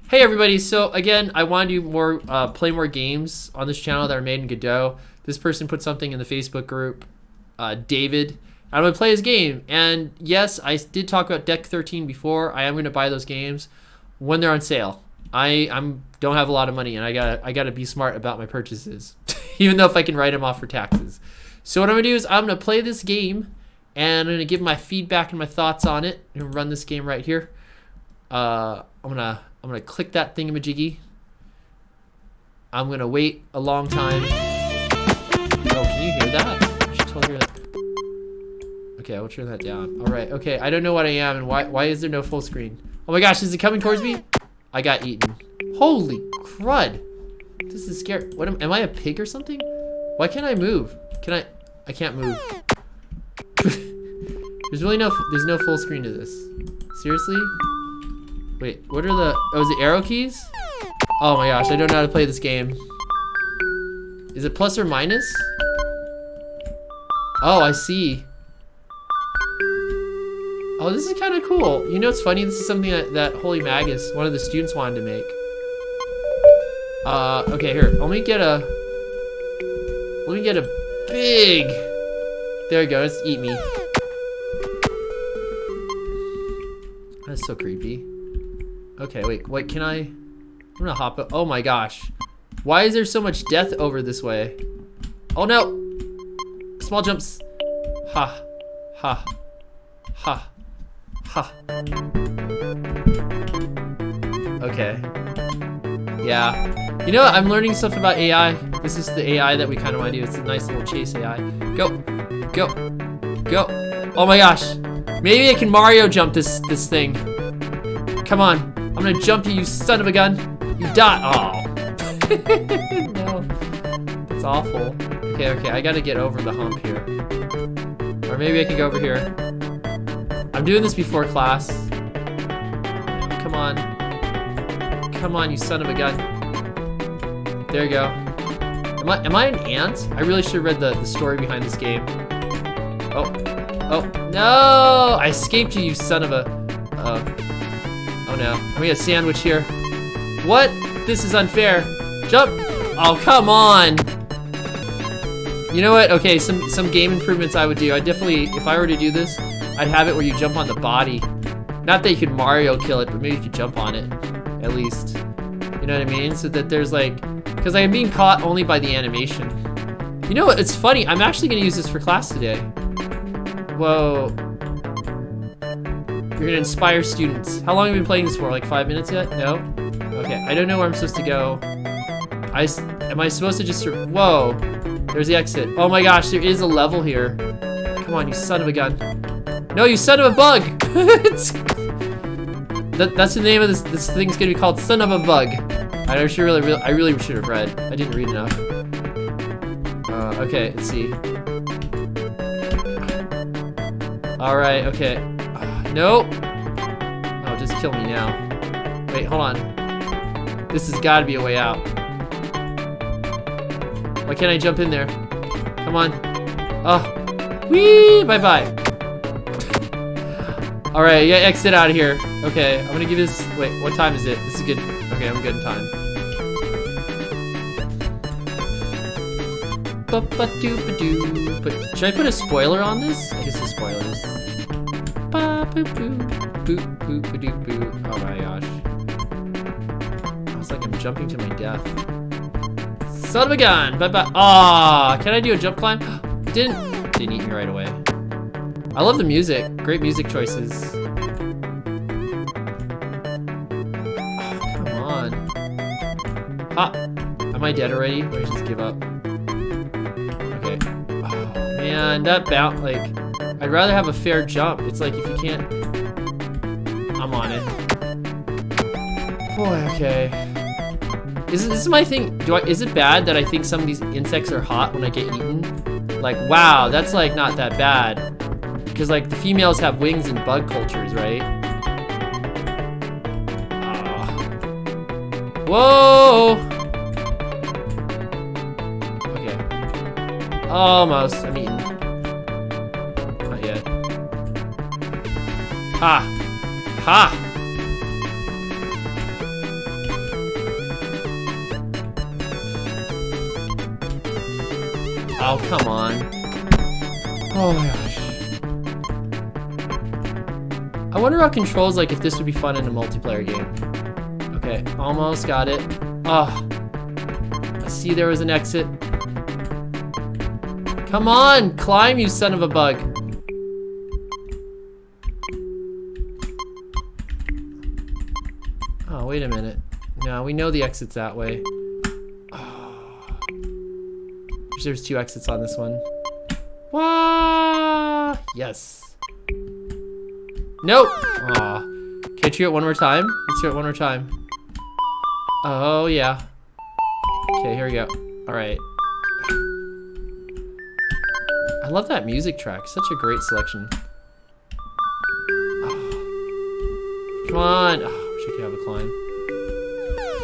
Hey everybody, so again, I want to do more, play more games on this channel that are made in Godot. This person put something in the Facebook group, David. I'm gonna play his game, and yes, I did talk about Deck 13 before. I am gonna buy those games when they're on sale. I don't have a lot of money, and I gotta be smart about my purchases, even though if I can write them off for taxes. So what I'm gonna do is I'm gonna play this game, and I'm gonna give my feedback and my thoughts on it, and run this game right here. I'm gonna click that thingamajiggy. I'm gonna wait a long time. Oh, can you hear that? I should totally hear that. Okay, I will turn that down. All right, okay, I don't know what I am and why is there no full screen? Oh my gosh, is it coming towards me? I got eaten. Holy crud. This is scary. What am I a pig or something? Why can't I move? I can't move. There's no full screen to this. Seriously? Wait, what are the, oh, is it arrow keys? Oh my gosh, I don't know how to play this game. Is it plus or minus? Oh, I see. Oh, this is kind of cool. You know what's funny? This is something that Holy Magus, one of the students, wanted to make. Okay, here, let me get a big, there we go, let's eat me. That's so creepy. Okay, wait, what can I'm gonna hop up. Oh my gosh. Why is there so much death over this way? Oh no! Small jumps. Ha. Ha. Ha. Ha. Okay. Yeah. You know what? I'm learning stuff about AI. This is the AI that we kind of want to do. It's a nice little chase AI. Go. Go. Go. Oh my gosh. Maybe I can Mario jump this thing. Come on. I'm gonna jump you, you son of a gun. You die. Oh. No. That's awful. Okay, I gotta get over the hump here. Or maybe I can go over here. I'm doing this before class. Come on. Come on, you son of a gun. There you go. Am I an ant? I really should have read the story behind this game. Oh. Oh, no! I escaped you, you son of a... Oh no, I'm gonna get a sandwich here. What? This is unfair. Jump! Oh, come on! You know what? Okay, some game improvements I would do. I definitely, if I were to do this, I'd have it where you jump on the body. Not that you could Mario kill it, but maybe you could jump on it, at least. You know what I mean? So that there's like, because I'm being caught only by the animation. You know what? It's funny. I'm actually gonna use this for class today. Whoa. You're gonna inspire students. How long have you been playing this for? Like 5 minutes yet? No? Okay, I don't know where I'm supposed to go. Am I supposed to just whoa. There's the exit. Oh my gosh, there is a level here. Come on, you son of a gun. No, you son of a bug! That's the name of this thing's gonna be called Son of a Bug. I really should have read. I didn't read enough. Okay, let's see. Alright, okay. No! Oh, just kill me now. Wait, hold on. This has gotta be a way out. Why can't I jump in there? Come on. Oh. Whee! Bye-bye. Alright, yeah, exit out of here. Okay, I'm gonna give this... Wait, what time is it? This is good. Okay, I'm good in time. Should I put a spoiler on this? I guess the spoilers. Oh my gosh. It's like I'm jumping to my death. Son of a gun! Bye-bye. Aw, can I do a jump climb? Didn't eat me right away. I love the music. Great music choices. Oh, come on. Ha! Am I dead already? Or should I just give up? Okay. Oh man, that bounce, like, I'd rather have a fair jump. It's like if you can't, I'm on it. Boy, okay. This is my thing. Is it bad that I think some of these insects are hot when I get eaten? Like, wow, that's like not that bad. Because like the females have wings in bug cultures, right? Whoa! Okay. Almost. I'm eating. Not yet. Ha! Ha! Oh, come on. Oh my gosh. I wonder how controls, like, if this would be fun in a multiplayer game. Okay, almost got it. Oh, I see there was an exit. Come on, climb, you son of a bug. Oh, wait a minute. No, we know the exit's that way. Oh. There's 2 exits on this one. Wah! Yes. Nope. Aw. Can I try it one more time? Let's try it one more time. Oh, yeah. Okay, here we go. All right. I love that music track. Such a great selection. Oh. Come on. Oh, I wish I could have a climb.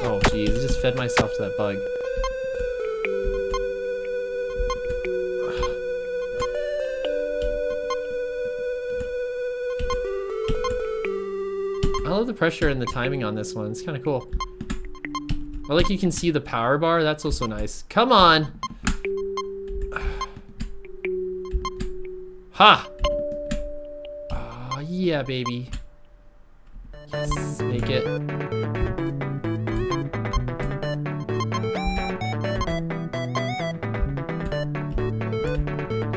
Oh, geez. I just fed myself to that bug. I love the pressure and the timing on this one. It's kind of cool. I like you can see the power bar. That's also nice. Come on. Ha! Oh, yeah, baby. Yes, make it.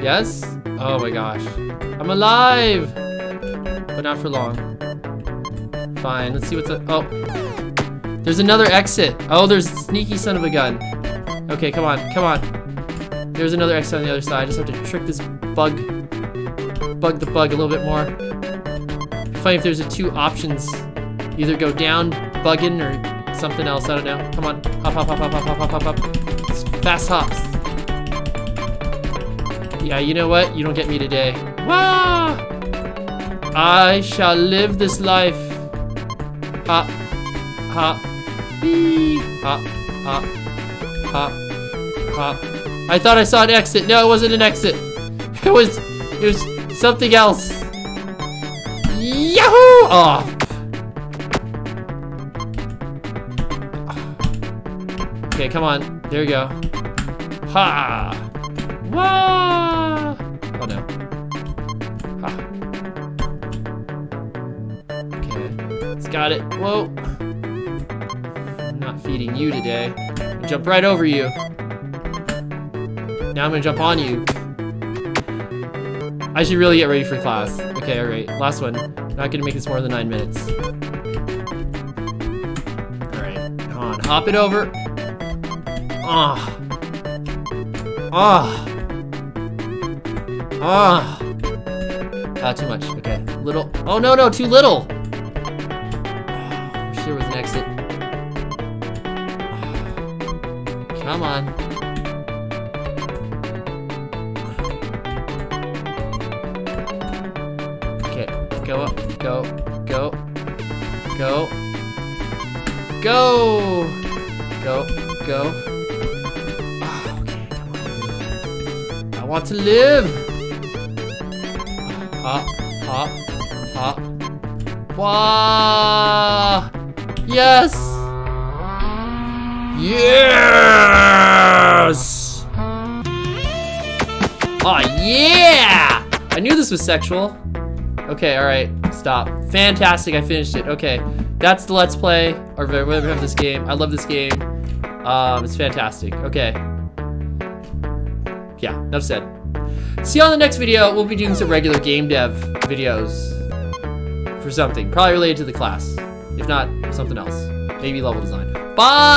Yes? Oh my gosh. I'm alive! But not for long. Fine, let's see what's up. Oh. There's another exit. Oh, there's a sneaky son of a gun. Okay, come on, come on. There's another exit on the other side. I just have to trick this bug. Bug the bug a little bit more. It'd be funny if there's 2 options. Either go down, bugging, or something else. I don't know. Come on. Hop, hop, hop, hop, hop, hop, hop, hop, hop. Fast hops. Yeah, you know what? You don't get me today. Wah! I shall live this life. Hop, hop, beep, hop, hop, hop, hop. I thought I saw an exit. No, it wasn't an exit. It was something else. Yahoo! Oh. Okay, come on. There we go. Ha! Wah! Oh no. Ha. Okay. It's got it. Whoa. I'm not feeding you today. I'm gonna jump right over you. Now I'm gonna jump on you. I should really get ready for class. Okay, alright. Last one. Not gonna make this more than 9 minutes. Alright. Come on. Hop it over. Ah. Ah. Ah. Too much. Okay. Little. Oh, no, no. Too little. Wish there was an exit. Come on. Okay. Go up. Go. Go. Go. Go. Go. Go. Oh, okay. Come on. I want to live. Hop. Hop. Hop. Wow. Yes. Yes. Oh, yeah. I knew this was sexual. Okay, all right. Stop. Fantastic. I finished it. Okay. That's the Let's Play, or whatever we have this game. I love this game. It's fantastic. Okay. Yeah, enough said. See you on the next video. We'll be doing some regular game dev videos for something. Probably related to the class. If not, something else. Maybe level design. Bye!